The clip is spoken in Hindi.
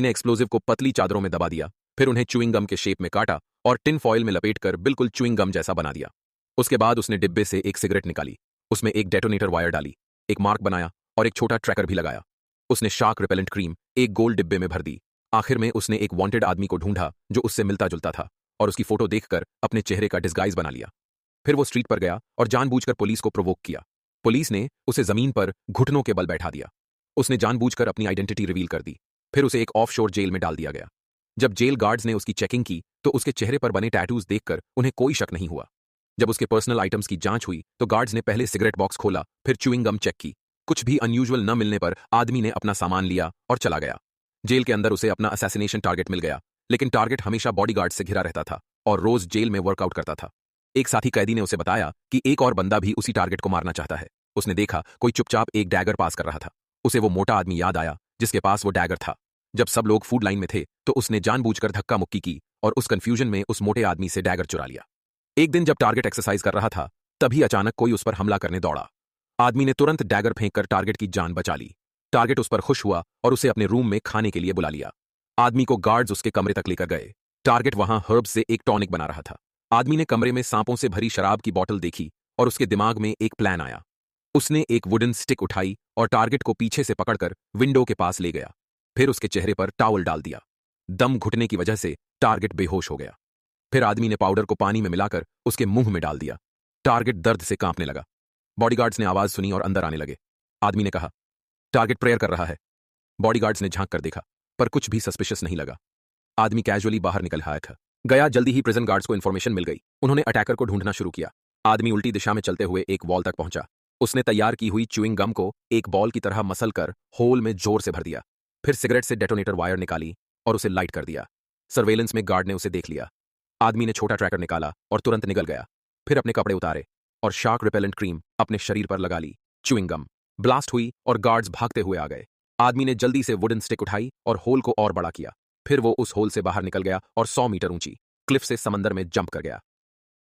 ने एक्सप्लोजिव को पतली चादरों में दबा दिया, फिर उन्हें च्युइंग गम के शेप में काटा और टिन फॉइल में लपेटकर बिल्कुल च्युइंग गम जैसा बना दिया। उसके बाद उसने डिब्बे से एक सिगरेट निकाली, उसमें एक डेटोनेटर वायर डाली, एक मार्क बनाया और एक छोटा ट्रैकर भी लगाया। उसने शार्क रिपेलेंट क्रीम एक गोल डिब्बे में भर दी। आखिर में उसने एक वांटेड आदमी को ढूंढा जो उससे मिलता जुलता था और उसकी फोटो देखकर अपने चेहरे का डिस्गाइज बना लिया। फिर वो स्ट्रीट पर गया और जानबूझकर पुलिस को प्रोवोक किया। पुलिस ने उसे जमीन पर घुटनों के बल बैठा दिया। उसने जानबूझकर अपनी आइडेंटिटी रिवील कर दी। फिर उसे एक ऑफशोर जेल में डाल दिया गया। जब जेल गार्ड्स ने उसकी चेकिंग की तो उसके चेहरे पर बने टैटूज देखकर उन्हें कोई शक नहीं हुआ। जब उसके पर्सनल आइटम्स की जांच हुई तो गार्ड्स ने पहले सिगरेट बॉक्स खोला, फिर च्युइंग गम चेक की। कुछ भी अनयूजुअल न मिलने पर आदमी ने अपना सामान लिया और चला गया। जेल के अंदर उसे अपना असैसिनेशन टारगेट मिल गया, लेकिन टारगेट हमेशा बॉडीगार्ड से घिरा रहता था और रोज जेल में वर्कआउट करता था। एक साथी कैदी ने उसे बताया कि एक और बंदा भी उसी टारगेट को मारना चाहता है। उसने देखा कोई चुपचाप एक डैगर पास कर रहा था। उसे वो मोटा आदमी याद आया जिसके पास वो डैगर था। जब सब लोग फूड लाइन में थे तो उसने जानबूझकर धक्का मुक्की की और उस कंफ्यूजन में उस मोटे आदमी से डैगर चुरा लिया। एक दिन जब टारगेट एक्सरसाइज कर रहा था तभी अचानक कोई उस पर हमला करने दौड़ा। आदमी ने तुरंत डैगर फेंककर टारगेट की जान बचा ली। टारगेट उस पर खुश हुआ और उसे अपने रूम में खाने के लिए बुला लिया। आदमी को गार्ड्स उसके कमरे तक लेकर गए। टारगेट वहां हर्ब्स से एक टॉनिक बना रहा था। आदमी ने कमरे में सांपों से भरी शराब की बोतल देखी और उसके दिमाग में एक प्लान आया। उसने एक वुडन स्टिक उठाई और टारगेट को पीछे से पकड़कर विंडो के पास ले गया। फिर उसके चेहरे पर टॉवल डाल दिया। दम घुटने की वजह से टारगेट बेहोश हो गया। फिर आदमी ने पाउडर को पानी में मिलाकर उसके मुंह में डाल दिया। टारगेट दर्द से कांपने लगा। बॉडीगार्ड्स ने आवाज सुनी और अंदर आने लगे। आदमी ने कहा, टारगेट प्रेयर कर रहा है। बॉडीगार्ड्स ने झांक कर देखा, पर कुछ भी सस्पिशियस नहीं लगा। आदमी कैजुअली बाहर निकल आया था। गया। जल्दी ही प्रिजन गार्ड्स को इन्फॉर्मेशन मिल गई। उन्होंने अटैकर को ढूंढना शुरू किया। आदमी उल्टी दिशा में चलते हुए एक वॉल तक पहुंचा। उसने तैयार की हुई च्युइंग गम को एक बॉल की तरह मसल कर होल में जोर से भर दिया। फिर सिगरेट से डेटोनेटर वायर निकाली और उसे लाइट कर दिया। सर्वेलेंस में गार्ड ने उसे देख लिया। आदमी ने छोटा ट्रैकर निकाला और तुरंत निकल गया। फिर अपने कपड़े उतारे और शार्क रिपेलेंट क्रीम अपने शरीर पर लगा ली। च्युइंग गम ब्लास्ट हुई और गार्ड्स भागते हुए आ गए। आदमी ने जल्दी से वुडन स्टिक उठाई और होल को और बड़ा किया। फिर वो उस होल से बाहर निकल गया और 100 मीटर ऊंची क्लिफ से समंदर में जंप कर गया।